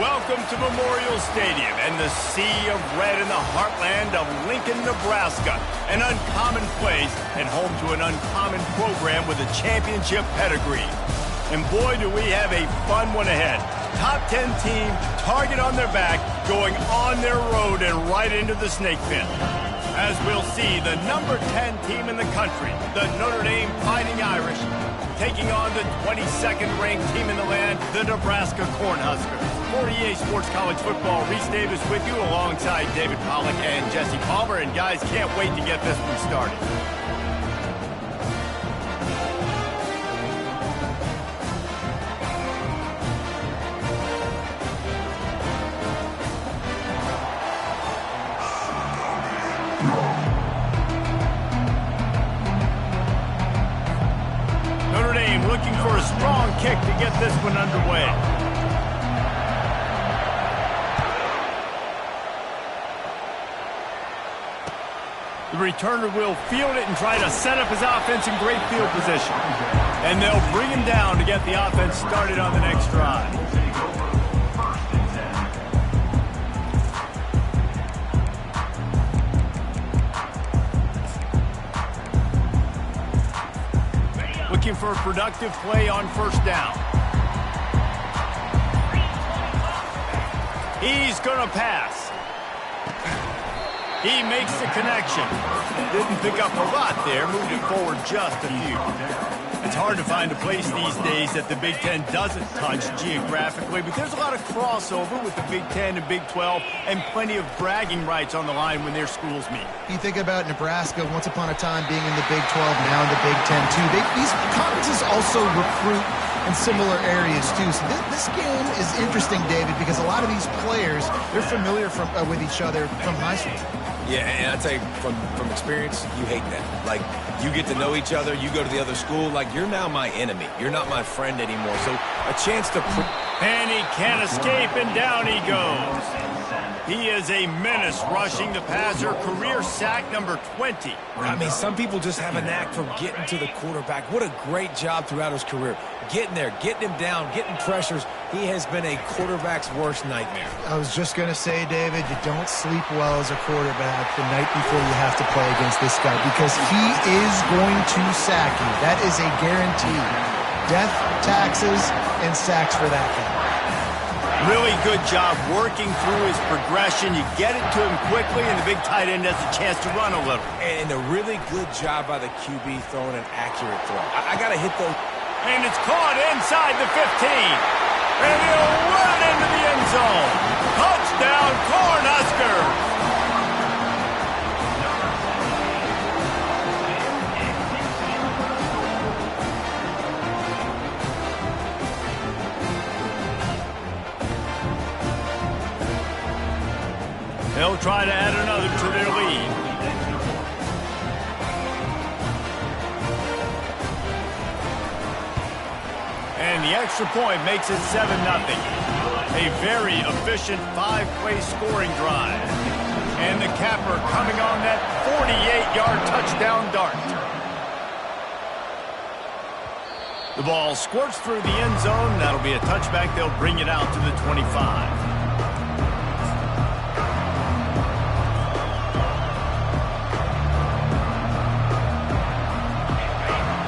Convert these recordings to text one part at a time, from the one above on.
Welcome to Memorial Stadium and the sea of red in the heartland of Lincoln, Nebraska. An uncommon place and home to an uncommon program with a championship pedigree. And boy, do we have a fun one ahead. Top 10 team, target on their back, going on their road and right into the snake pit. As we'll see, the number 10 team in the country, the Notre Dame Fighting Irish, taking on the 22nd ranked team in the land, the Nebraska Cornhuskers. For EA Sports College Football, Reese Davis with you alongside David Pollack and Jesse Palmer. And guys, can't wait to get this one started. Notre Dame looking for a strong kick to get this one underway. The returner will field it and try to set up his offense in great field position. And they'll bring him down to get the offense started on the next drive. Looking for a productive play on first down. He's going to pass. He makes the connection. Didn't pick up a lot there, moved it forward just a few. It's hard to find a place these days that the Big Ten doesn't touch geographically, but there's a lot of crossover with the Big Ten and Big 12 and plenty of bragging rights on the line when their schools meet. You think about Nebraska once upon a time being in the Big 12, now in the Big 10 too. These conferences also recruit in similar areas too. So this game is interesting, David, because a lot of these players, they're familiar with each other from high school. Yeah, and I tell you, from experience, you hate that. Like, you get to know each other, you go to the other school, like, you're now my enemy. You're not my friend anymore. So a chance to... And he can't escape, and down he goes. He is a menace rushing the passer, career sack number 20. I mean, some people just have a knack for getting to the quarterback. What a great job throughout his career. Getting there, getting him down, getting pressures. He has been a quarterback's worst nightmare. I was just going to say, David, you don't sleep well as a quarterback the night before you have to play against this guy because he is going to sack you. That is a guarantee. Death, taxes, and sacks for that guy. Really good job working through his progression. You get it to him quickly, and the big tight end has a chance to run a little. And a really good job by the QB throwing an accurate throw. I got to hit those. And it's caught inside the 15. And he'll run it into the end zone. Touchdown, Cornhuskers! They'll try to add another to their lead. And the extra point makes it 7-0. A very efficient 5-play scoring drive. And the capper coming on that 48-yard touchdown dart. The ball squirts through the end zone. That'll be a touchback. They'll bring it out to the 25.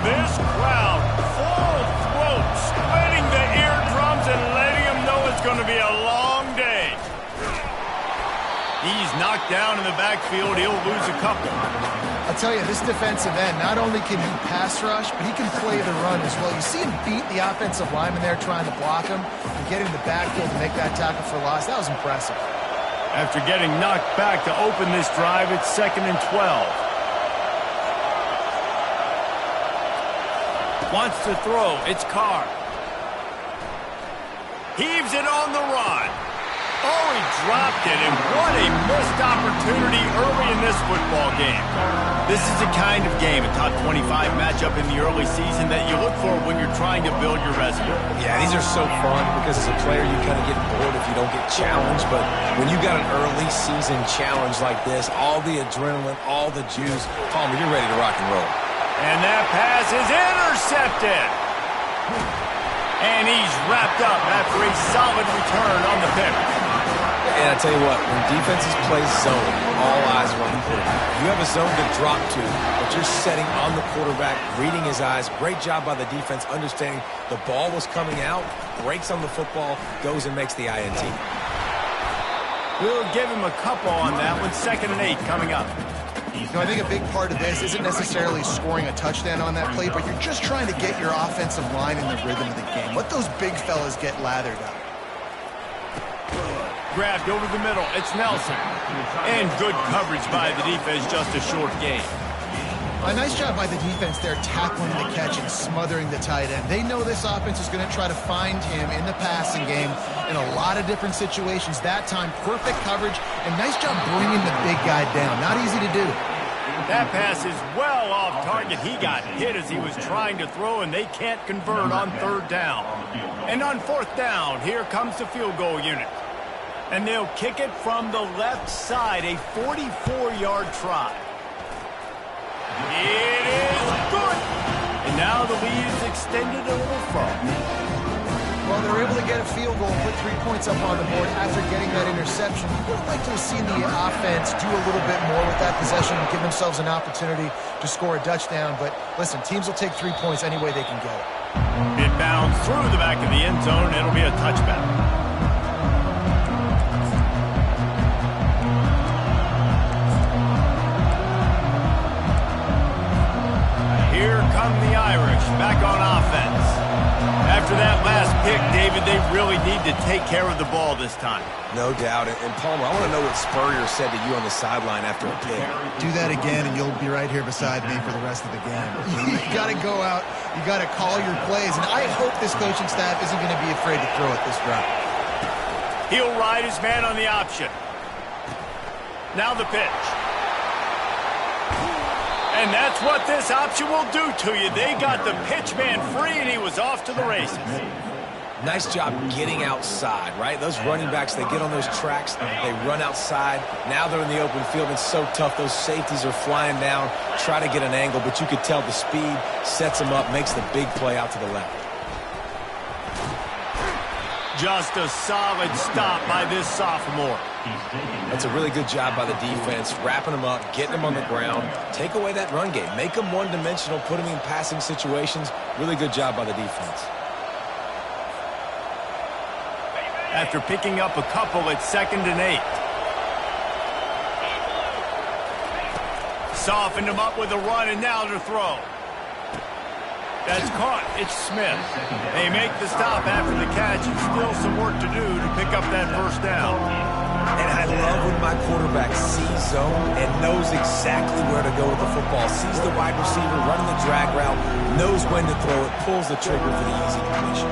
This crowd, full throat, splitting the eardrums and letting them know it's going to be a long day. He's knocked down in the backfield. He'll lose a couple. I'll tell you, this defensive end, not only can he pass rush, but he can play the run as well. You see him beat the offensive lineman there trying to block him and get in the backfield to make that tackle for loss. That was impressive. After getting knocked back to open this drive, it's 2nd and 12. Wants to throw. It's Carr. Heaves it on the run. Oh, he dropped it, and what a missed opportunity early in this football game. This is the kind of game, a top 25 matchup in the early season that you look for when you're trying to build your resume. Yeah, these are so fun because as a player you kind of get bored if you don't get challenged, but when you got an early season challenge like this, all the adrenaline, all the juice, Palmer, you're ready to rock and roll. And that pass is intercepted. And he's wrapped up after a solid return on the pick. And I tell you what, when defenses play zone, all eyes are on the quarterback. You have a zone to drop to, but you're setting on the quarterback, reading his eyes. Great job by the defense, understanding the ball was coming out, breaks on the football, goes and makes the INT. We'll give him a couple on that one. 2nd and 8 coming up. You know, I think a big part of this isn't necessarily scoring a touchdown on that play, but you're just trying to get your offensive line in the rhythm of the game. Let those big fellas get lathered up. Grabbed over the middle. It's Nelson. And good coverage by the defense, just a short gain. A nice job by the defense there, tackling the catch and smothering the tight end. They know this offense is going to try to find him in the passing game in a lot of different situations. That time, perfect coverage, and nice job bringing the big guy down. Not easy to do. That pass is well off target. He got hit as he was trying to throw, and they can't convert on 3rd down. And on 4th down, here comes the field goal unit. And they'll kick it from the left side, a 44-yard try. It is good. And now the lead is extended a little further. Well, they're able to get a field goal and put 3 points up on the board after getting that interception. You would like to have seen the offense do a little bit more with that possession and give themselves an opportunity to score a touchdown. But listen, teams will take 3 points any way they can get it. It bounds through the back of the end zone. It'll be a touchback. Here come the Irish back on offense. After that last pick, David, they really need to take care of the ball this time. No doubt. And Palmer, I want to know what Spurrier said to you on the sideline after a pick. Do that again, and you'll be right here beside me for the rest of the game. You got to go out. You got to call your plays. And I hope this coaching staff isn't going to be afraid to throw it this drive. He'll ride his man on the option. Now the pitch. And that's what this option will do to you. They got the pitch man free, and he was off to the races. Nice job getting outside, right? Those running backs, they get on those tracks, they run outside. Now they're in the open field. It's so tough. Those safeties are flying down, try to get an angle, but you could tell the speed sets them up, makes the big play out to the left. Just a solid stop by this sophomore. That's a really good job by the defense, wrapping them up, getting them on the ground. Take away that run game. Make them one-dimensional, put them in passing situations. Really good job by the defense. After picking up a couple, it's 2nd and 8. Softened him up with a run, and now to throw. That's caught. It's Smith. They make the stop after the catch, and still some work to do to pick up that 1st down. And I love when my quarterback sees zone and knows exactly where to go with the football. Sees the wide receiver running the drag route, knows when to throw it, pulls the trigger for the easy completion.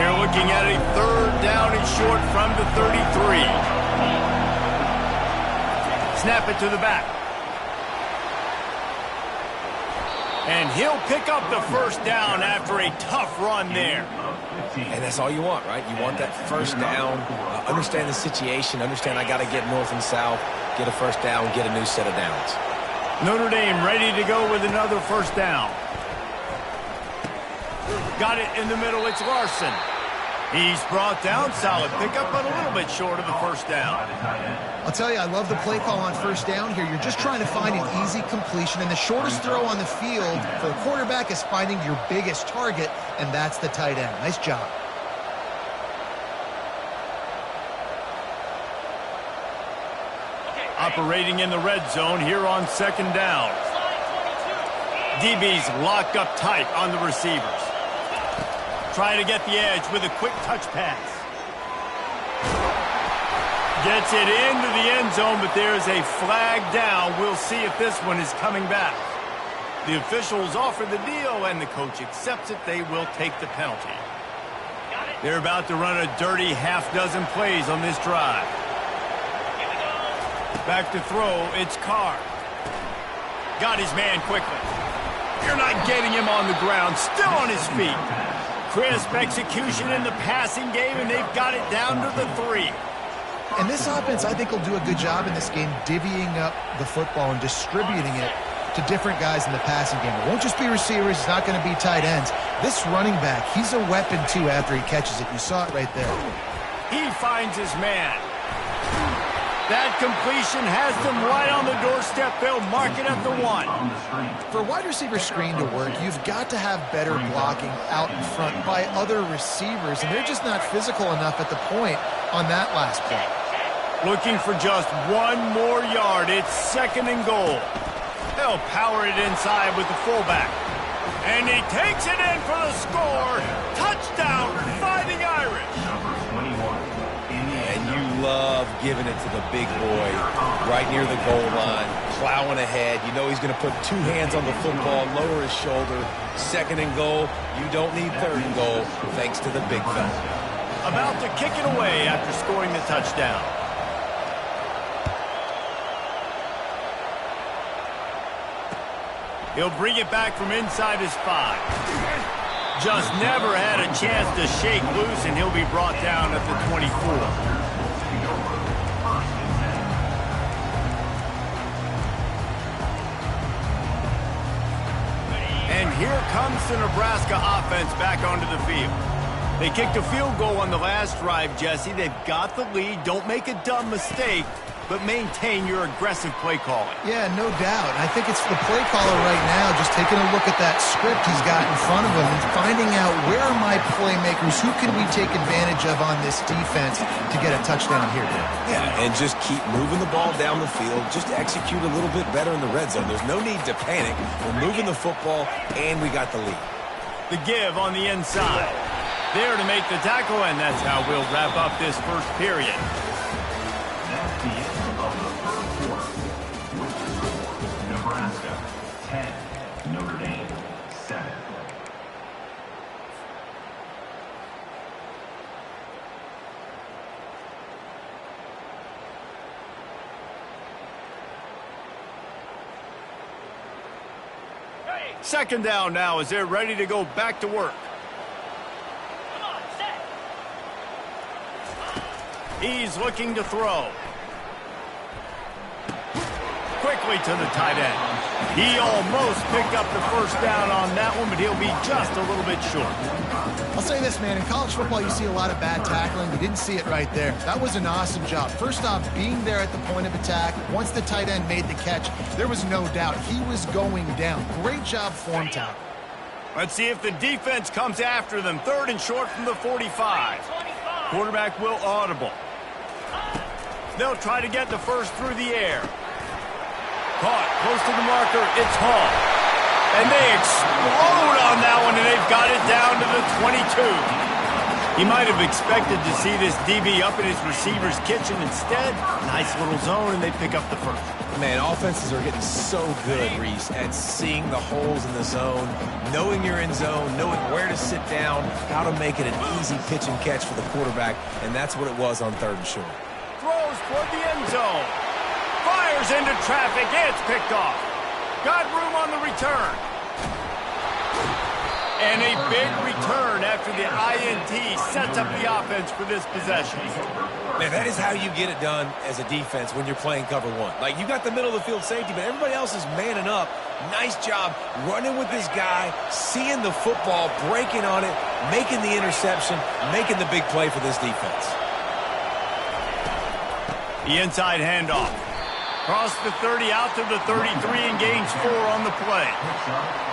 They're looking at a 3rd down and short from the 33. Snap it to the back. And he'll pick up the 1st down after a tough run there. And that's all you want, right? You want that 1st down, understand the situation, understand I got to get north and south, get a 1st down, get a new set of downs. Notre Dame ready to go with another 1st down. Got it in the middle. It's Larson. He's brought down. Solid pickup, but a little bit short of the 1st down. I'll tell you, I love the play call on 1st down here. You're just trying to find an easy completion, and the shortest throw on the field for a quarterback is finding your biggest target, and that's the tight end. Nice job. Operating in the red zone here on 2nd down. DB's locked up tight on the receivers. Trying to get the edge with a quick touch pass. Gets it into the end zone, but there's a flag down. We'll see if this one is coming back. The officials offer the deal, and the coach accepts it. They will take the penalty. They're about to run a dirty half-dozen plays on this drive. Back to throw, it's Carr. Got his man quickly. You're not getting him on the ground, still on his feet. Crisp execution in the passing game, and they've got it down to the 3. And this offense, I think, will do a good job in this game divvying up the football and distributing it to different guys in the passing game. It won't just be receivers. It's not going to be tight ends. This running back, he's a weapon, too, after he catches it. You saw it right there. He finds his man. That completion has them right on the doorstep. They'll mark it at the 1. For a wide receiver screen to work, you've got to have better blocking out in front by other receivers, and they're just not physical enough at the point on that last play. Looking for just 1 more yard. It's 2nd and goal. They'll power it inside with the fullback. And he takes it in for the score. Touchdown, Fighting Irish. And you love giving it to the big boy right near the goal line, plowing ahead. You know he's going to put 2 hands on the football, lower his shoulder. 2nd and goal. You don't need 3rd and goal thanks to the big fella. About to kick it away after scoring the touchdown. He'll bring it back from inside his 5. Just never had a chance to shake loose, and he'll be brought down at the 24. And here comes the Nebraska offense back onto the field. They kicked a field goal on the last drive, Jesse. They've got the lead. Don't make a dumb mistake, but maintain your aggressive play calling. Yeah, no doubt. I think it's the play caller right now just taking a look at that script he's got in front of him and finding out where are my playmakers, who can we take advantage of on this defense to get a touchdown here. Yeah, and just keep moving the ball down the field. Just execute a little bit better in the red zone. There's no need to panic. We're moving the football, and we got the lead. The give on the inside. There to make the tackle, and that's how we'll wrap up this first period. That's the end of the first quarter. With the score, Nebraska 10, Notre Dame 7. Second down now as they're ready to go back to work. He's looking to throw. Quickly to the tight end. He almost picked up the first down on that one, but he'll be just a little bit short. I'll say this, man. In college football, you see a lot of bad tackling. You didn't see it right there. That was an awesome job. First off, being there at the point of attack. Once the tight end made the catch, there was no doubt he was going down. Great job form tackle. Let's see if the defense comes after them. 3rd and short from the 45. Quarterback will audible. They'll try to get the first through the air. Caught close to the marker. It's Hall. And they explode on that one, and they've got it down to the 22. He might have expected to see this DB up in his receiver's kitchen. Instead, nice little zone, and they pick up the first. Man, offenses are getting so good, Reese, at seeing the holes in the zone, knowing you're in zone, knowing where to sit down, how to make it an easy pitch and catch for the quarterback, and that's what it was on 3rd and short. Throws toward the end zone. Fires into traffic. It's picked off. Got room on the return. And a big return after the INT sets up the offense for this possession. Man, that is how you get it done as a defense when you're playing cover 1. Like, you got the middle of the field safety, but everybody else is manning up. Nice job running with this guy, seeing the football, breaking on it, making the interception, making the big play for this defense. The inside handoff. Cross the 30 out to the 33 and gains 4 on the play.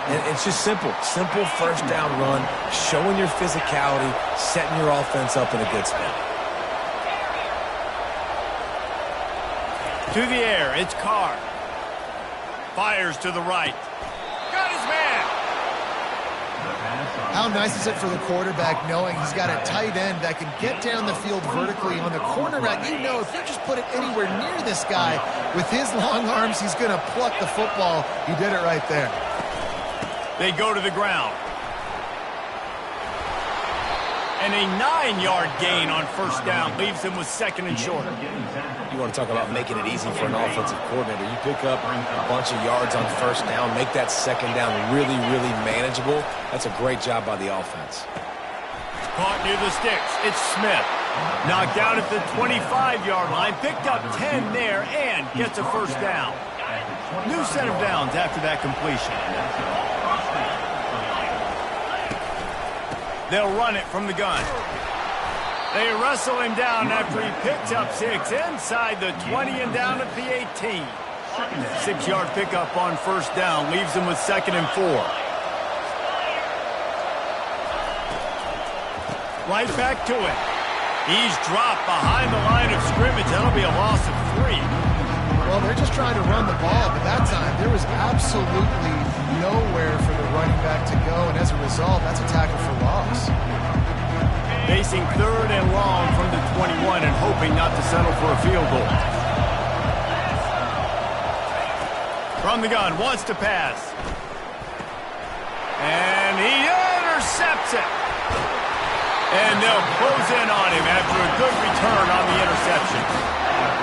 And it's just simple. Simple first down run, showing your physicality, setting your offense up in a good spot. To the air, it's Carr. Fires to the right. Got his man. How nice is it for the quarterback knowing he's got a tight end that can get down the field vertically on the cornerback? You know, if you just put it anywhere near this guy with his long arms, he's going to pluck the football. He did it right there. They go to the ground. And a 9-yard gain on first down leaves them with 2nd and short. You want to talk about making it easy for an offensive coordinator. You pick up a bunch of yards on first down, make that 2nd down really, really manageable. That's a great job by the offense. Caught near the sticks. It's Smith. Knocked out at the 25-yard line. Picked up 10 there and gets a first down. New set of downs after that completion. They'll run it from the gun. They wrestle him down after he picks up 6 inside the 20 and down at the 18. 6-yard pickup on first down leaves him with 2nd and 4. Right back to it. He's dropped behind the line of scrimmage. That'll be a loss of 3. Well, they're just trying to run the ball, but that time there was absolutely nowhere for the running back to go, and as a result, that's a tackle for loss. Facing 3rd and long from the 21 and hoping not to settle for a field goal. From the gun, wants to pass. And he intercepts it. And they'll close in on him after a good return on the interception.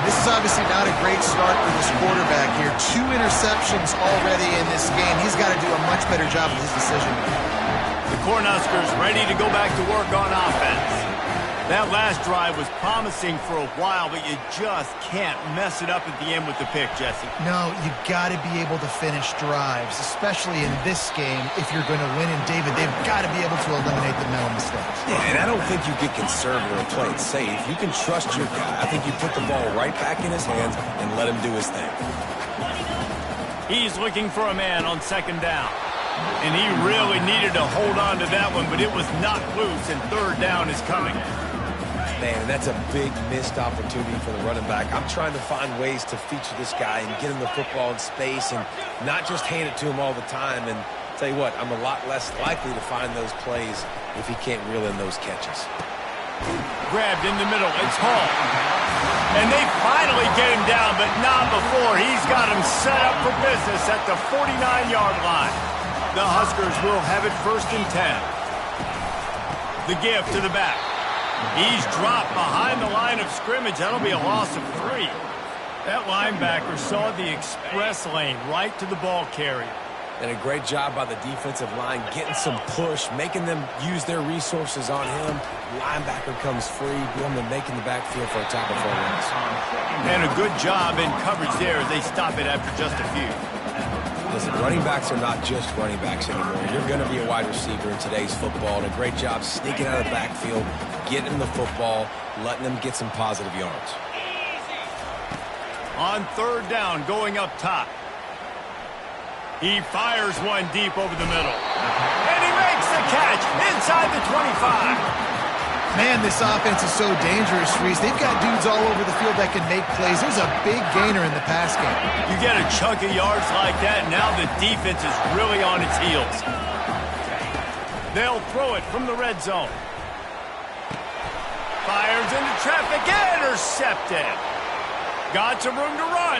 This is obviously not a great start for this quarterback here. 2 interceptions already in this game. He's got to do a much better job with his decision. The Cornhuskers ready to go back to work on offense. That last drive was promising for a while, but you just can't mess it up at the end with the pick, Jesse. No, you got to be able to finish drives, especially in this game. If you're going to win, and David, they've got to be able to eliminate the mental mistakes. Yeah, and I don't think you get conservative or play it safe. You can trust your guy. I think you put the ball right back in his hands and let him do his thing. He's looking for a man on 2nd down. And he really needed to hold on to that one, but it was knocked loose, and 3rd down is coming. Man, that's a big missed opportunity for the running back. I'm trying to find ways to feature this guy and get him the football in space and not just hand it to him all the time. And tell you what, I'm a lot less likely to find those plays if he can't reel in those catches. Grabbed in the middle. It's Hall. And they finally get him down, but not before. He's got him set up for business at the 49-yard line. The Huskers will have it 1st and 10. The give to the back. He's dropped behind the line of scrimmage. That'll be a loss of 3. That linebacker saw the express lane right to the ball carrier. And a great job by the defensive line getting some push, making them use their resources on him. Linebacker comes free, going to making the backfield for a tackle for a loss. And a good job in coverage there as they stop it after just a few. Listen, running backs are not just running backs anymore. You're going to be a wide receiver in today's football, and a great job sneaking out of the backfield, getting the football, letting them get some positive yards. On 3rd down, going up top. He fires one deep over the middle. And he makes the catch inside the 25. Man, this offense is so dangerous, Reese. They've got dudes all over the field that can make plays. There's a big gainer in the pass game. You get a chunk of yards like that, now the defense is really on its heels. They'll throw it from the red zone. Fires into traffic, intercepted. Got some room to run.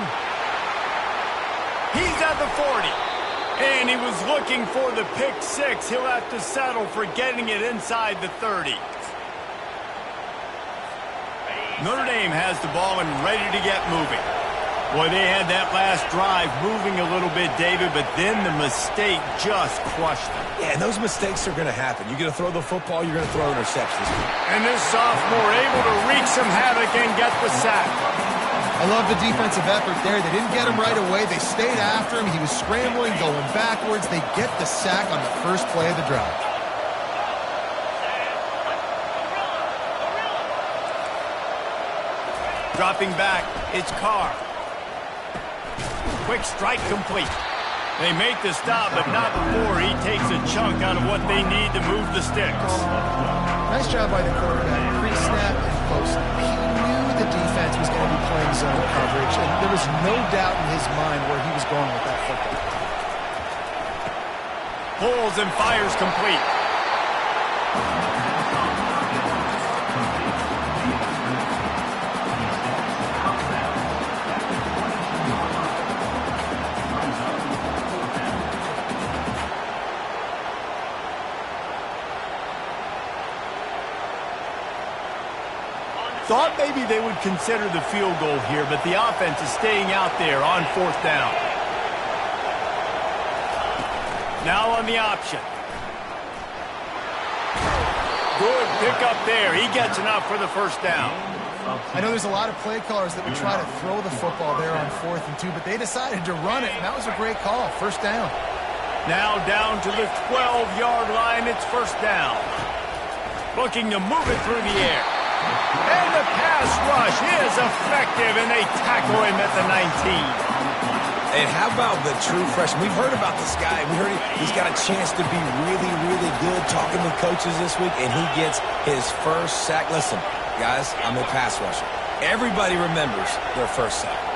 He's at the 40. And he was looking for the pick 6. He'll have to settle for getting it inside the 30. Notre Dame has the ball and ready to get moving. Boy, they had that last drive moving a little bit, David, but then the mistake just crushed them. Yeah, and those mistakes are going to happen. You're going to throw the football, you're going to throw interceptions. And this sophomore able to wreak some havoc and get the sack. I love the defensive effort there. They didn't get him right away. They stayed after him. He was scrambling, going backwards. They get the sack on the first play of the drive. Dropping back, it's Carr. Quick strike complete. They make the stop, but not before he takes a chunk out of what they need to move the sticks. Nice job by the quarterback. Pre-snap and post. He knew the defense was going to be playing zone coverage, and there was no doubt in his mind where he was going with that football. Pulls and fires complete. Thought maybe they would consider the field goal here, but the offense is staying out there on 4th down. Now on the option. Good pick up there. He gets enough for the first down. I know there's a lot of play callers that would try to throw the football there on 4th and 2, but they decided to run it, and that was a great call. First down. Now down to the 12-yard line. It's first down. Looking to move it through the air. And the pass rush is effective, and they tackle him at the 19. And how about the true freshman? We've heard about this guy. We heard he's got a chance to be really, really good talking with coaches this week, and he gets his first sack. Listen, guys, I'm a pass rusher. Everybody remembers their first sack.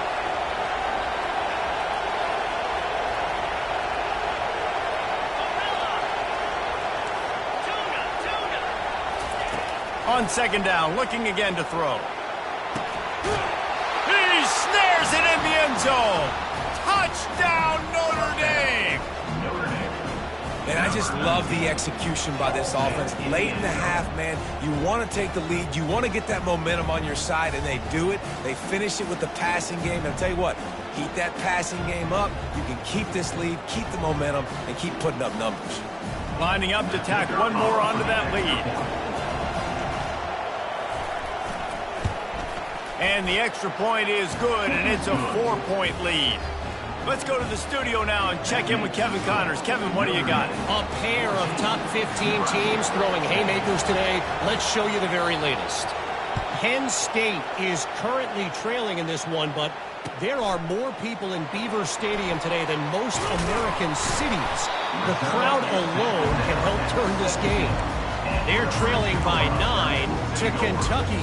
On second down, looking again to throw. He snares it in the end zone. Touchdown, Notre Dame! And I just love the execution by this offense. Late in the half, man, you want to take the lead. You want to get that momentum on your side, and they do it. They finish it with the passing game. And I'll tell you what, keep that passing game up. You can keep this lead, keep the momentum, and keep putting up numbers. Lining up to tack one more onto that lead. And the extra point is good, and it's a 4-point lead. Let's go to the studio now and check in with Kevin Connors. Kevin, what do you got? A pair of top 15 teams throwing haymakers today. Let's show you the very latest. Penn State is currently trailing in this one, but there are more people in Beaver Stadium today than most American cities. The crowd alone can help turn this game. They're trailing by 9 to Kentucky.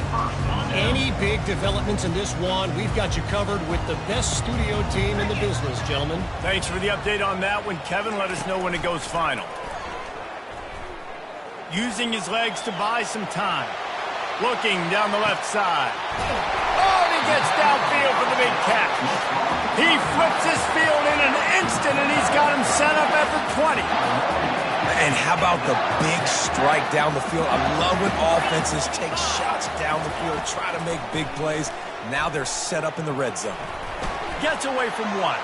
Any big developments in this one, we've got you covered with the best studio team in the business, gentlemen. Thanks for the update on that one, Kevin. Let us know when it goes final. Using his legs to buy some time. Looking down the left side. Oh, and he gets downfield for the big catch. He flips his field in an instant, and he's got him set up at the 20. And how about the big strike down the field? I love when offenses take shots down the field, try to make big plays. Now they're set up in the red zone. Gets away from one.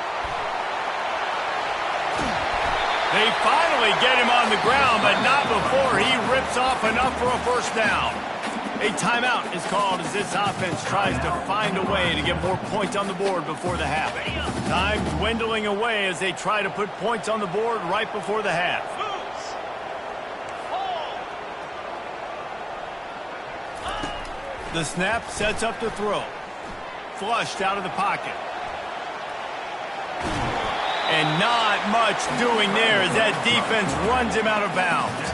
They finally get him on the ground, but not before he rips off enough for a first down. A timeout is called as this offense tries to find a way to get more points on the board before the half. Time dwindling away as they try to put points on the board right before the half. The snap sets up to throw. Flushed out of the pocket. And not much doing there as that defense runs him out of bounds.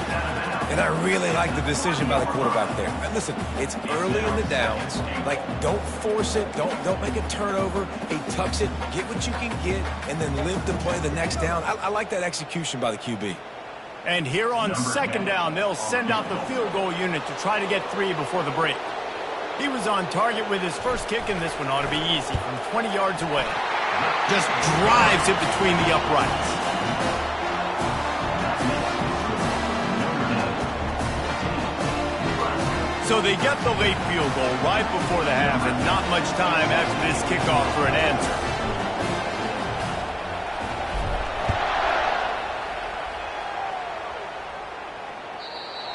And I really like the decision by the quarterback there. And listen, it's early in the downs. Like, don't force it. Don't make a turnover. He tucks it, get what you can get, and then live to play the next down. I like that execution by the QB. And here on second down, they'll send out the field goal unit to try to get 3 before the break. He was on target with his first kick, and this one ought to be easy from 20 yards away. Just drives it between the uprights. So they get the late field goal right before the half, and not much time after this kickoff for an answer.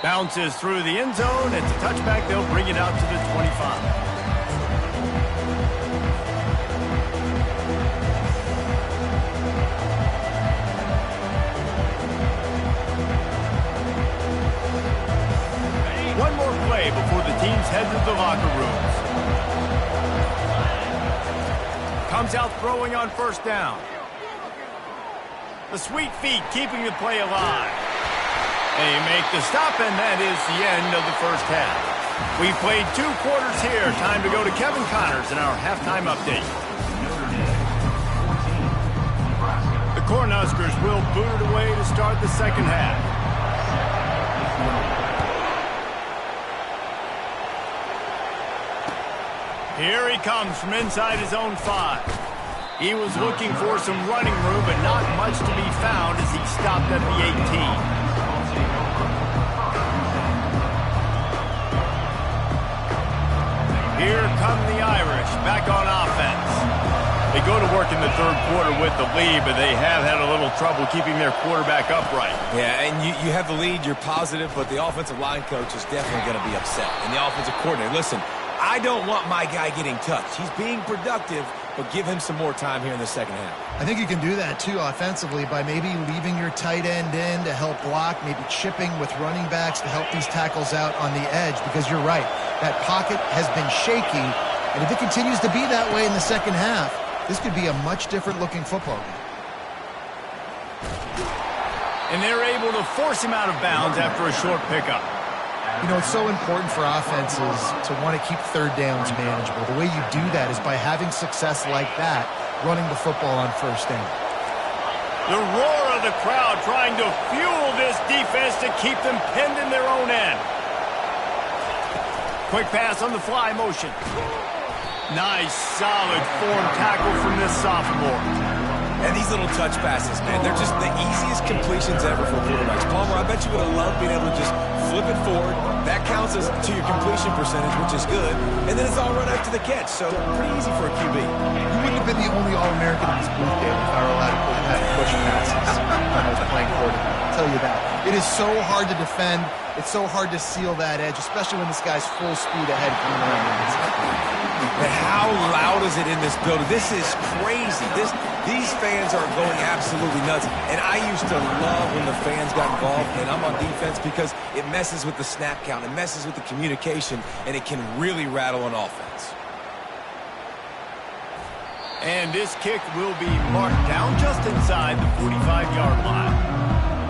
Bounces through the end zone. It's a touchback. They'll bring it out to the 25. One more play before the teams head to the locker rooms. Comes out throwing on first down. The sweet feet keeping the play alive. They make the stop, and that is the end of the first half. We played 2 quarters here. Time to go to Kevin Connors in our halftime update. The Cornhuskers will boot it away to start the second half. Here he comes from inside his own 5. He was looking for some running room, but not much to be found as he stopped at the 18. Here come the Irish, back on offense. They go to work in the third quarter with the lead, but they have had a little trouble keeping their quarterback upright. Yeah, and you have the lead, you're positive, but the offensive line coach is definitely going to be upset. And the offensive coordinator, listen, I don't want my guy getting touched. He's being productive, but give him some more time here in the second half. I think you can do that, too, offensively, by maybe leaving your tight end in to help block, maybe chipping with running backs to help these tackles out on the edge, because you're right. That pocket has been shaky, and if it continues to be that way in the second half, this could be a much different-looking football game. And they're able to force him out of bounds after a short pickup. You know, it's so important for offenses to want to keep third downs manageable. The way you do that is by having success like that, running the football on first down. The roar of the crowd trying to fuel this defense to keep them pinned in their own end. Quick pass on the fly motion. Nice, solid form tackle from this sophomore. And these little touch passes, man, they're just the easiest completions ever for quarterbacks. Palmer, I bet you would have loved being able to just flip it forward. That counts as to your completion percentage, which is good. And then it's all run after the catch, so pretty easy for a QB. You wouldn't have been the only All-American in this booth, David, if I were allowed to have push passes when I was playing quarterback. I'll tell you that. It is so hard to defend. It's so hard to seal that edge, especially when this guy's full speed ahead coming around the inside. And how loud is it in this building? This is crazy. These fans are going absolutely nuts. And I used to love when the fans got involved, and I'm on defense because it messes with the snap count, it messes with the communication, and it can really rattle an offense. And this kick will be marked down just inside the 45-yard line.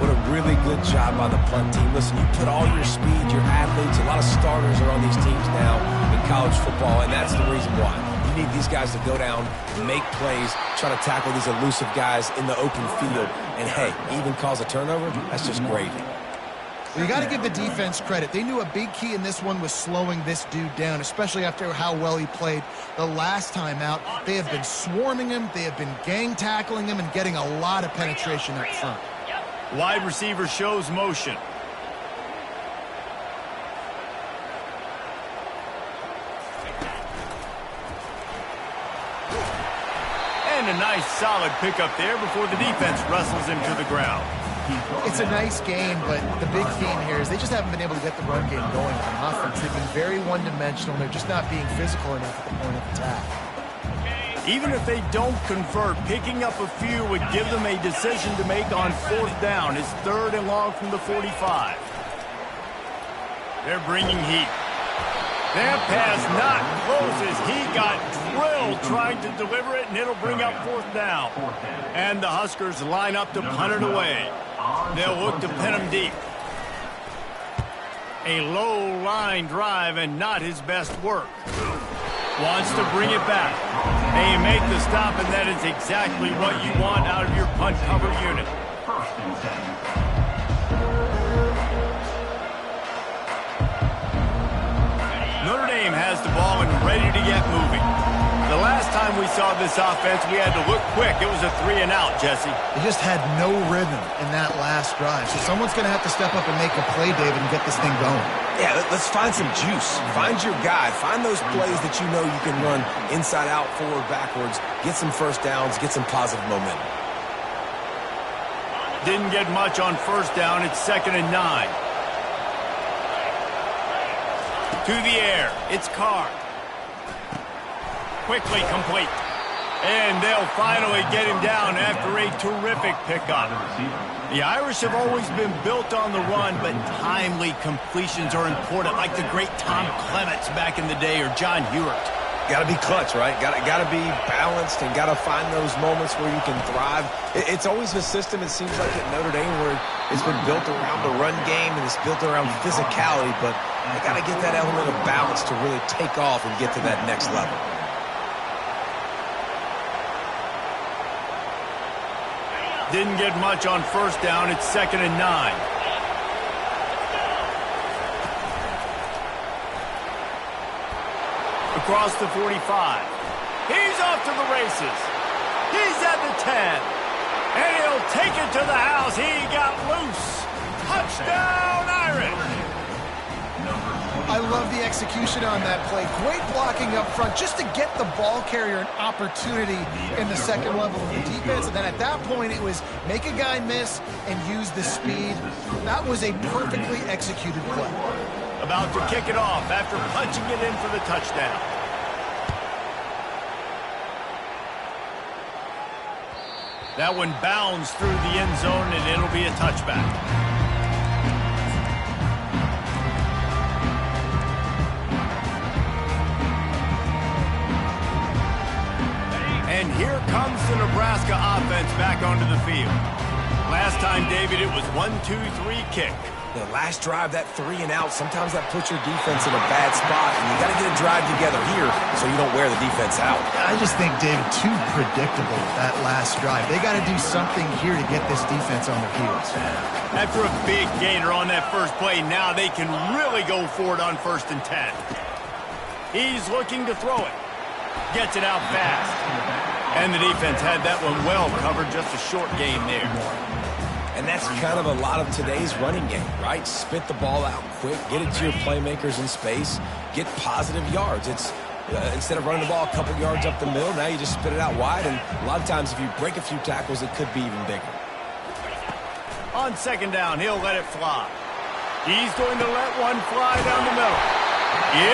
What a really good job by the punt team. Listen, you put all your speed, your athletes, a lot of starters are on these teams now in college football, and that's the reason why. You need these guys to go down, make plays, try to tackle these elusive guys in the open field, and hey, even cause a turnover, that's just gravy. Well, you got to give the defense credit. They knew a big key in this one was slowing this dude down, especially after how well he played the last time out. They have been swarming him, they have been gang tackling him, and getting a lot of penetration up front. Wide receiver shows motion. And a nice solid pickup there before the defense wrestles him to the ground. It's a nice game, but the big theme here is they just haven't been able to get the run game going on offense. They've been very one-dimensional. They're just not being physical enough at the point of attack. Even if they don't convert, picking up a few would give them a decision to make on fourth down. It's 3rd and long from the 45. They're bringing heat. That pass not close as he got drilled trying to deliver it, and it'll bring up 4th down. And the Huskers line up to punt it away. They'll look to pin him deep. A low line drive and not his best work. Wants to bring it back. They make the stop, and that is exactly what you want out of your punt cover unit. Notre Dame has the ball and ready to get moving. The last time we saw this offense, we had to look quick. It was a 3-and-out, Jesse. They just had no rhythm in that last drive. So someone's going to have to step up and make a play, David, and get this thing going. Yeah, let's find some juice. Find your guy. Find those plays that you know you can run inside out, forward, backwards. Get some first downs. Get some positive momentum. Didn't get much on first down. It's 2nd and 9. To the air. It's Carr. Quickly complete. And they'll finally get him down after a terrific pickup. The Irish have always been built on the run, but timely completions are important, like the great Tom Clements back in the day or John Hewart. Got to be clutch, right? Got to be balanced and got to find those moments where you can thrive. It's always a system, it seems like, at Notre Dame where it's been built around the run game and it's built around physicality, but I got to get that element of balance to really take off and get to that next level. Didn't get much on first down. It's 2nd and 9. Across the 45. He's off to the races. He's at the 10. And he'll take it to the house. He got loose. Touchdown, Irish. I I love the execution on that play. Great blocking up front just to get the ball carrier an opportunity in the second level of the defense. And then at that point, it was make a guy miss and use the speed. That was a perfectly executed play. About to kick it off after punching it in for the touchdown. That one bounds through the end zone, and it'll be a touchback. And here comes the Nebraska offense back onto the field. Last time, David, it was 1-2-3 kick. The last drive, that 3 and out, sometimes that puts your defense in a bad spot, and you got to get a drive together here so you don't wear the defense out. I just think, David, too predictable that last drive. They got to do something here to get this defense on their heels. After a big gainer on that first play, now they can really go for it on 1st and 10. He's looking to throw it. Gets it out fast. And the defense had that one well covered, just a short game there. And that's kind of a lot of today's running game, right? Spit the ball out quick, get it to your playmakers in space, get positive yards. It's instead of running the ball a couple yards up the middle, now you just spit it out wide, and a lot of times if you break a few tackles, it could be even bigger. On 2nd down, he'll let it fly. He's going to let one fly down the middle.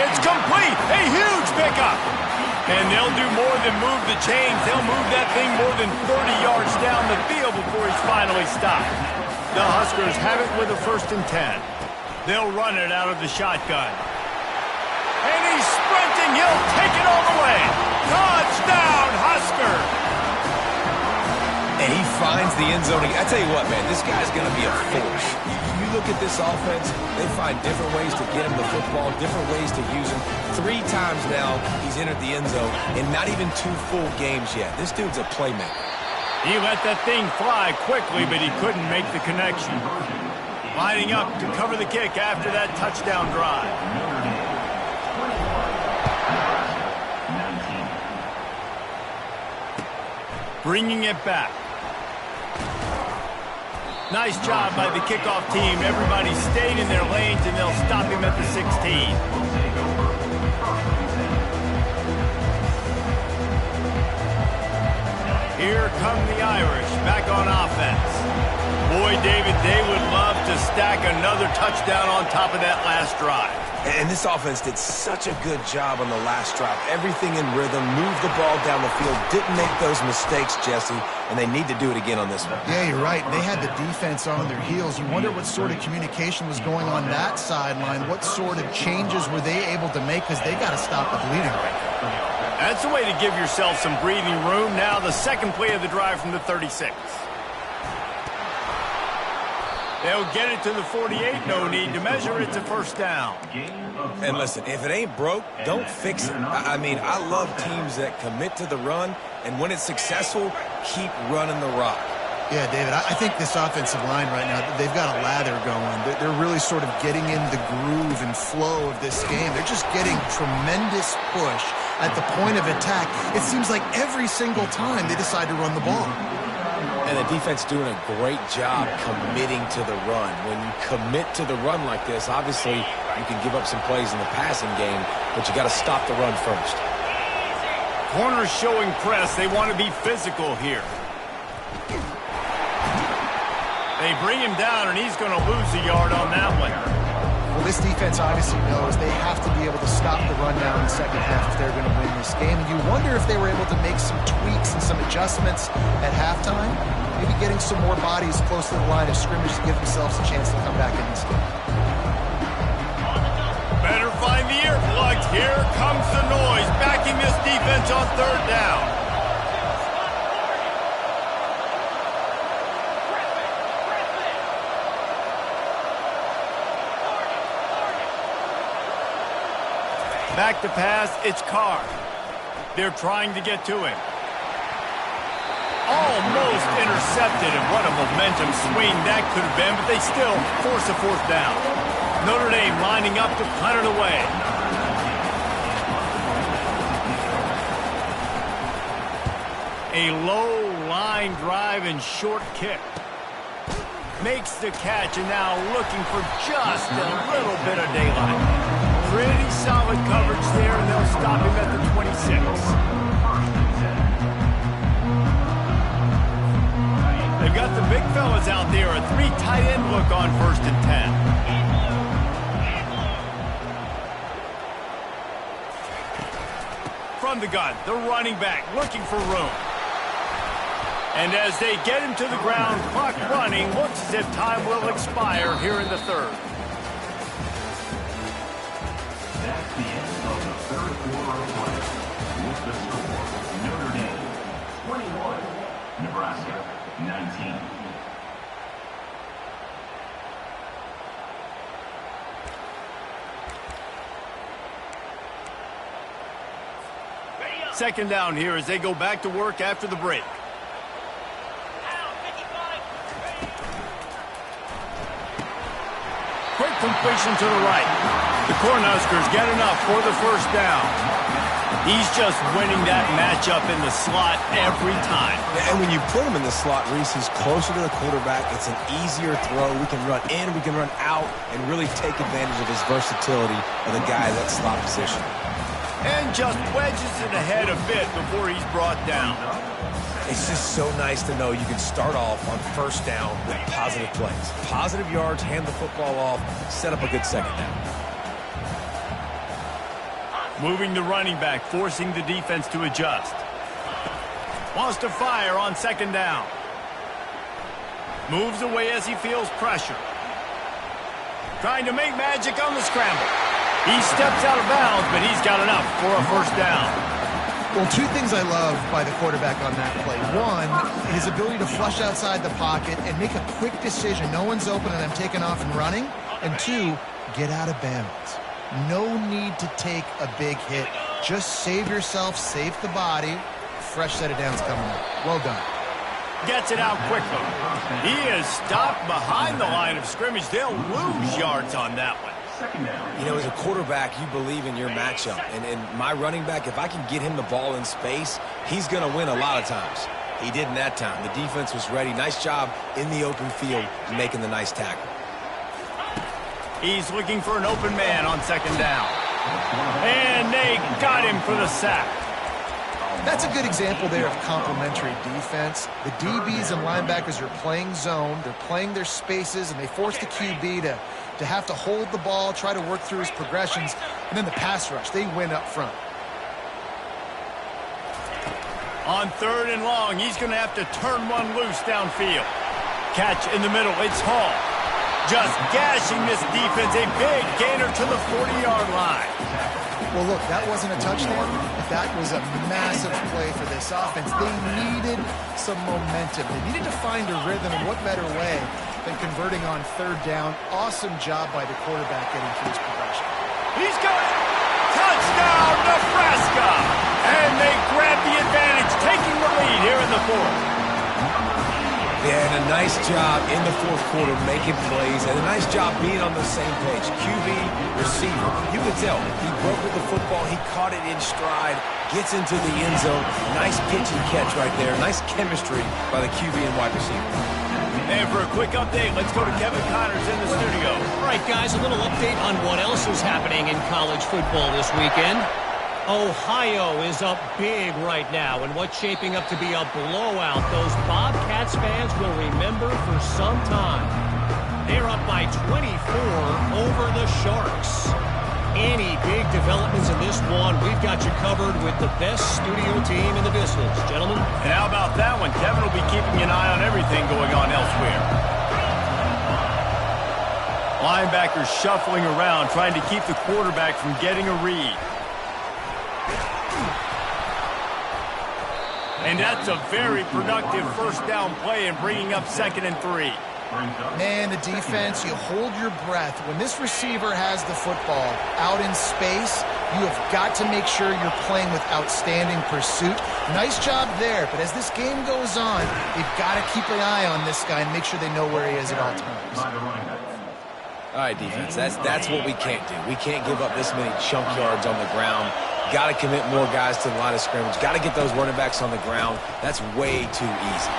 It's complete! A huge pickup! And they'll do more than move the chains. They'll move that thing more than 30 yards down the field before he's finally stopped. The Huskers have it with a 1st and 10. They'll run it out of the shotgun. And he's sprinting. He'll take it all the way. Touchdown, Husker! And he finds the end zone. I tell you what, man, this guy's going to be a force. You look at this offense, they find different ways to get him the football, different ways to use him. 3 times now he's entered the end zone, and not even 2 full games yet. This dude's a playmaker. He let that thing fly quickly, but he couldn't make the connection. Lining up to cover the kick after that touchdown drive. Bringing it back. Nice job by the kickoff team. Everybody stayed in their lanes, and they'll stop him at the 16. Here come the Irish back on offense. Boy, David, they would love to stack another touchdown on top of that last drive. And this offense did such a good job on the last drive. Everything in rhythm, moved the ball down the field, didn't make those mistakes, Jesse, and they need to do it again on this one. Yeah, you're right. They had the defense on their heels. You wonder what sort of communication was going on that sideline. What sort of changes were they able to make, because they got to stop the bleeding right now. That's a way to give yourself some breathing room. Now the second play of the drive from the 36. They'll get it to the 48. No need to measure. It's a 1st down. And listen, if it ain't broke, don't fix it. I mean, I love teams that commit to the run, and when it's successful, keep running the rock. Yeah, David, I think this offensive line right now, they've got a lather going. They're really sort of getting in the groove and flow of this game. They're just getting tremendous push at the point of attack. It seems like every single time they decide to run the ball. And the defense doing a great job committing to the run. When you commit to the run like this, obviously you can give up some plays in the passing game, but you got to stop the run first. Corners showing press. They want to be physical here. They bring him down, and he's going to lose a yard on that one. Well, this defense obviously knows they have to be able to stop the run down in the second half if they're going to win this game. And you wonder if they were able to make some tweaks and some adjustments at halftime, maybe getting some more bodies close to the line of scrimmage to give themselves a chance to come back in this game. Better find the earplugs. Here comes the noise, backing this defense on 3rd down. Back to pass, it's Carr. They're trying to get to him. Almost intercepted, and what a momentum swing that could have been, but they still force a 4th down. Notre Dame lining up to punt it away. A low line drive and short kick. Makes the catch, and now looking for just a little bit of daylight. Pretty solid coverage there, and they'll stop him at the 26. They've got the big fellas out there. A 3 tight end look on 1st and 10. From the gun, the running back looking for room. And as they get him to the ground, clock running, looks as if time will expire here in the 3rd. That's the end of the 3rd quarter of play. With the score, Notre Dame 21, Nebraska 19. Second down here as they go back to work after the break. Quick completion to the right. The Cornhuskers get enough for the 1st down. He's just winning that matchup in the slot every time. And when you put him in the slot, Reese, he's closer to the quarterback. It's an easier throw. We can run in, we can run out, and really take advantage of his versatility of the guy at that slot position. And just wedges it ahead a bit before he's brought down. It's just so nice to know you can start off on 1st down with positive plays. Positive yards, hand the football off, set up a good 2nd down. Moving the running back, forcing the defense to adjust. Wants to fire on 2nd down. Moves away as he feels pressure. Trying to make magic on the scramble. He steps out of bounds, but he's got enough for a 1st down. Well, 2 things I love by the quarterback on that play. 1, his ability to flush outside the pocket and make a quick decision. No one's open and I'm taking off and running. And 2, get out of bounds. No need to take a big hit. Just save yourself, save the body. Fresh set of downs coming up. Well done. Gets it out quickly. He is stopped behind the line of scrimmage. They'll lose yards on that one. You know, as a quarterback, you believe in your matchup. And my running back, if I can get him the ball in space, he's going to win a lot of times. He didn't that time. The defense was ready. Nice job in the open field making the nice tackle. He's looking for an open man on 2nd down. And they got him for the sack. That's a good example there of complementary defense. The DBs and linebackers are playing zone. They're playing their spaces, and they force the QB to have to hold the ball, try to work through his progressions, and then the pass rush, they win up front. On 3rd and long, he's going to have to turn one loose downfield. Catch in the middle, it's Hall. Just gashing this defense, a big gainer to the 40-yard line. Well, look, that wasn't a touchdown, but that was a massive play for this offense. They needed some momentum. They needed to find a rhythm, and what better way than converting on 3rd down. Awesome job by the quarterback getting through his progression. He's got it! Touchdown, Nebraska! And they grab the advantage, taking the lead here in the 4th. Yeah, and a nice job in the 4th quarter making plays, and a nice job being on the same page. QB, receiver. You can tell he broke with the football. He caught it in stride, gets into the end zone. Nice pitch and catch right there. Nice chemistry by the QB and wide receiver. And for a quick update, let's go to Kevin Connors in the studio. All right, guys, a little update on what else is happening in college football this weekend. Ohio is up big right now in what's shaping up to be a blowout those Bobcats fans will remember for some time. They're up by 24 over the Sharks. Any big developments in this one, we've got you covered with the best studio team in the business. Gentlemen? And how about that one? Kevin will be keeping an eye on everything going on elsewhere. Linebackers shuffling around, trying to keep the quarterback from getting a read. And that's a very productive 1st down play and bringing up 2nd and 3. Man, the defense, you hold your breath. When this receiver has the football out in space, you have got to make sure you're playing with outstanding pursuit. Nice job there, but as this game goes on, you've got to keep an eye on this guy and make sure they know where he is at all times. All right, defense, that's what we can't do. We can't give up this many chunk yards on the ground. Got to commit more guys to the line of scrimmage. Got to get those running backs on the ground. That's way too easy.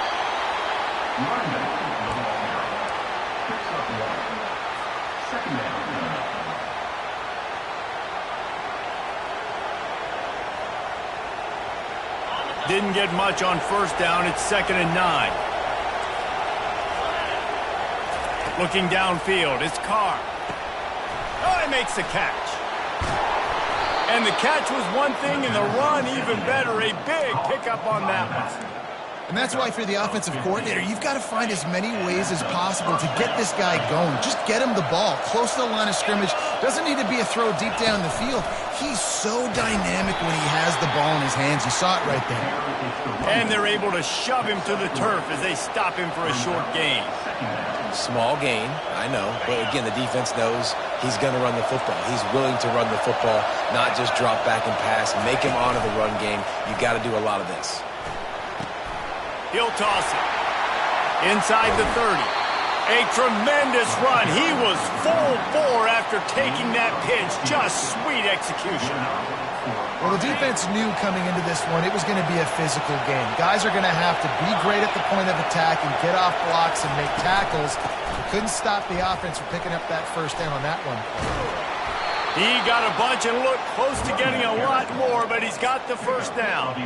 Didn't get much on first down. It's 2nd and 9. Looking downfield, it's Carr. Oh, he makes the catch. And the catch was one thing, and the run even better. A big pickup on that one. And that's why, if you're the offensive coordinator, you've got to find as many ways as possible to get this guy going. Just get him the ball close to the line of scrimmage. Doesn't need to be a throw deep down the field. He's so dynamic when he has the ball in his hands. You saw it right there. And they're able to shove him to the turf as they stop him for a short gain. Small gain, I know. But again, the defense knows he's going to run the football. He's willing to run the football, not just drop back and pass. Make him honor the run game. You got to do a lot of this. He'll toss it. Inside the 30. A tremendous run. He was full bore after taking that pitch. Just sweet execution. Well, the defense knew coming into this one it was going to be a physical game. Guys are going to have to be great at the point of attack and get off blocks and make tackles. They couldn't stop the offense from picking up that first down on that one. He got a bunch and looked close to getting a lot more, but he's got the first down.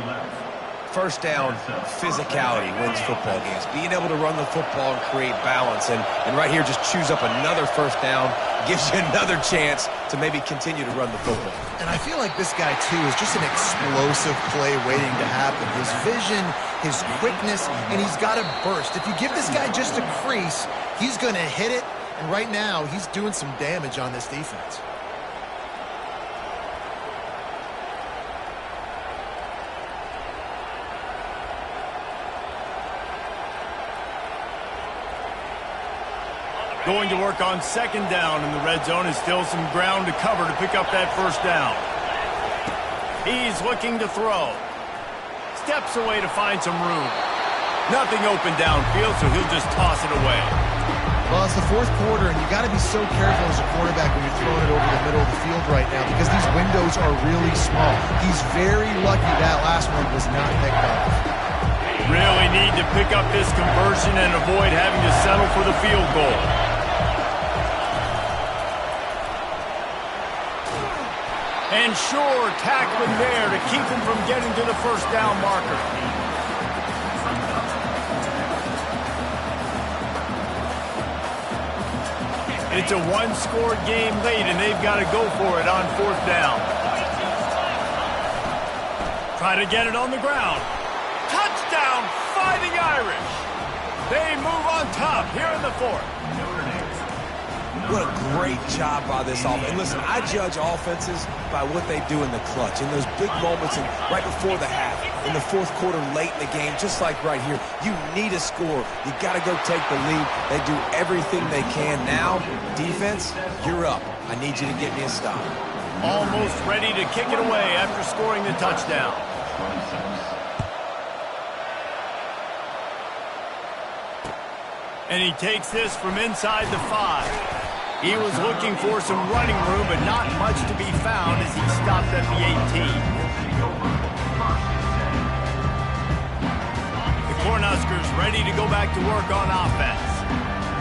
First down, physicality wins football games. Being able to run the football and create balance. And right here, just choose up another first down, gives you another chance to maybe continue to run the football. And I feel like this guy, too, is just an explosive play waiting to happen. His vision, his quickness, and he's got a burst. If you give this guy just a crease, he's going to hit it. And right now, he's doing some damage on this defense. Going to work on 2nd down in the red zone. Is still some ground to cover to pick up that first down. He's looking to throw. Steps away to find some room. Nothing open downfield, so he'll just toss it away. Well, it's the 4th quarter, and you got to be so careful as a quarterback when you're throwing it over the middle of the field right now because these windows are really small. He's very lucky that last one was not picked up. Really need to pick up this conversion and avoid having to settle for the field goal. And sure, tackling there to keep him from getting to the first down marker. It's a one-score game late, and they've got to go for it on 4th down. Try to get it on the ground. Touchdown, Fighting Irish. They move on top here in the 4th. What a great job by this offense. And listen, I judge offenses by what they do in the clutch. In those big moments and right before the half, in the 4th quarter, late in the game, just like right here, you need a score. You got to go take the lead. They do everything they can. Now, defense, you're up. I need you to get me a stop. Almost ready to kick it away after scoring the touchdown. And he takes this from inside the 5. He was looking for some running room, but not much to be found as he stopped at the 18. The Cornhuskers ready to go back to work on offense.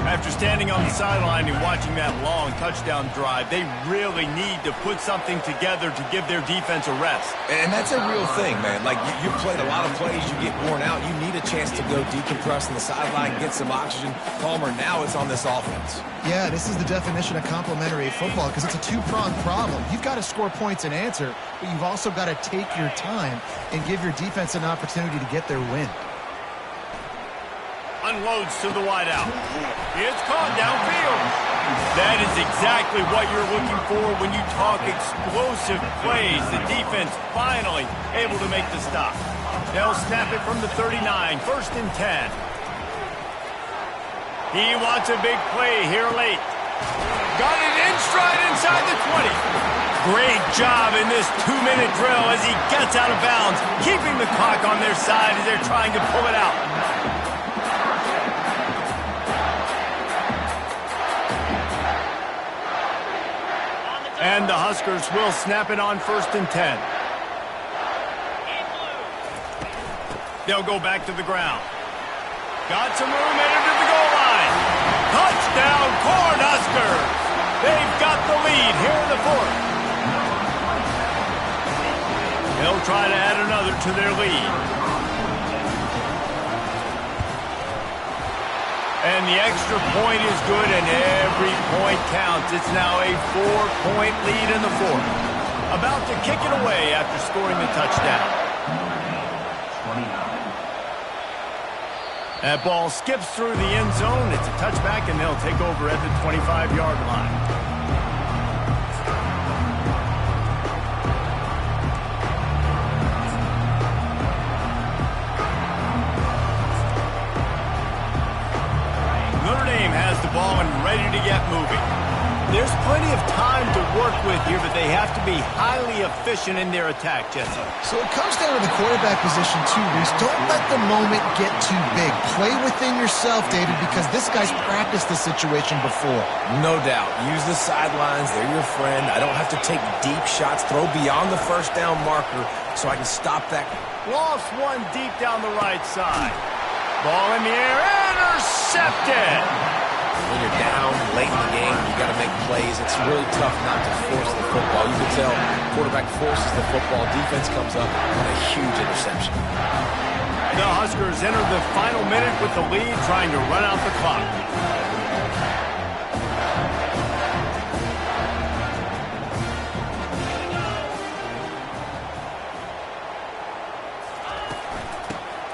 After standing on the sideline and watching that long touchdown drive, they really need to put something together to give their defense a rest. And that's a real thing, man. Like, you've played a lot of plays, you get worn out, you need a chance to go decompress on the sideline, get some oxygen. Palmer, now it's on this offense. Yeah, this is the definition of complementary football because it's a two-pronged problem. You've got to score points and answer, but you've also got to take your time and give your defense an opportunity to get their win. Unloads to the wideout. It's caught downfield. That is exactly what you're looking for when you talk explosive plays. The defense finally able to make the stop. They'll snap it from the 39, 1st and 10. He wants a big play here late. Got it in stride inside the 20. Great job in this 2-minute drill as he gets out of bounds, keeping the clock on their side as they're trying to pull it out. And the Huskers will snap it on 1st and 10. They'll go back to the ground. Got some room headed to the goal line. Touchdown, Cornhuskers! They've got the lead here in the 4th. They'll try to add another to their lead. And the extra point is good, and every point counts. It's now a 4-point lead in the fourth. About to kick it away after scoring the touchdown. That ball skips through the end zone. It's a touchback, and they'll take over at the 25-yard line. Notre Dame has the ball and ready to get moving. There's plenty of time to work with here, but they have to be highly efficient in their attack, Jesse. So it comes down to the quarterback position too, Reese. Don't let the moment get too big. Play within yourself, David, because this guy's practiced this situation before. No doubt. Use the sidelines. They're your friend. I don't have to take deep shots. Throw beyond the first down marker so I can stop that. Lost one deep down the right side. Ball in the air, intercepted. When you're down late in the game, you got to make plays. It's really tough not to force the football. You can tell quarterback forces the football. Defense comes up on a huge interception. The Huskers enter the final minute with the lead, trying to run out the clock.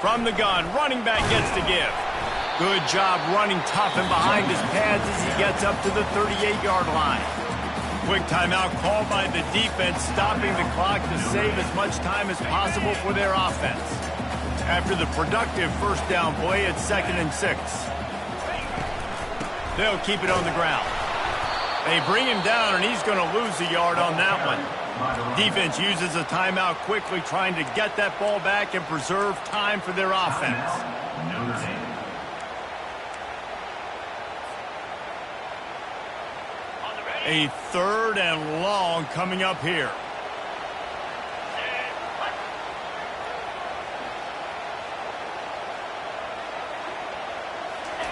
From the gun, running back gets to give. Good job running tough and behind his pads as he gets up to the 38-yard line. Quick timeout called by the defense, stopping the clock to save as much time as possible for their offense. After the productive first down play, it's 2nd and 6. They'll keep it on the ground. They bring him down, and he's going to lose a yard on that one. Defense uses a timeout quickly, trying to get that ball back and preserve time for their offense. A 3rd and long coming up here.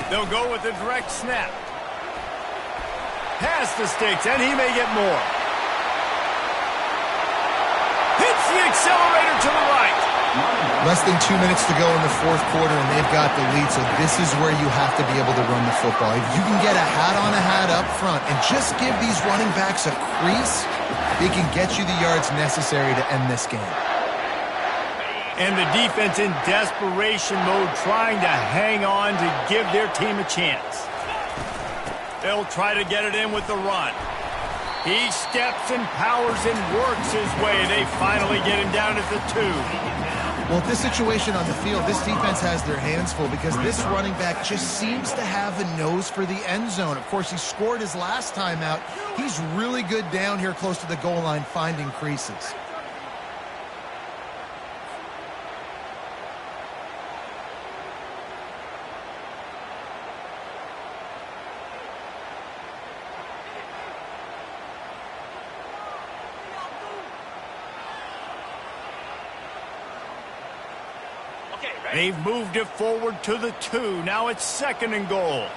They'll go with a direct snap. Pass the sticks, and he may get more. Hits the accelerator to the right. Less than 2 minutes to go in the fourth quarter, and they've got the lead, so this is where you have to be able to run the football. If you can get a hat-on-a-hat up front and just give these running backs a crease, they can get you the yards necessary to end this game. And the defense in desperation mode, trying to hang on to give their team a chance. They'll try to get it in with the run. He steps and powers and works his way. They finally get him down at the 2. Well, this situation on the field, this defense has their hands full because this running back just seems to have a nose for the end zone. Of course, he scored his last time out. He's really good down here close to the goal line, finding creases. They've moved it forward to the 2. Now it's 2nd and goal.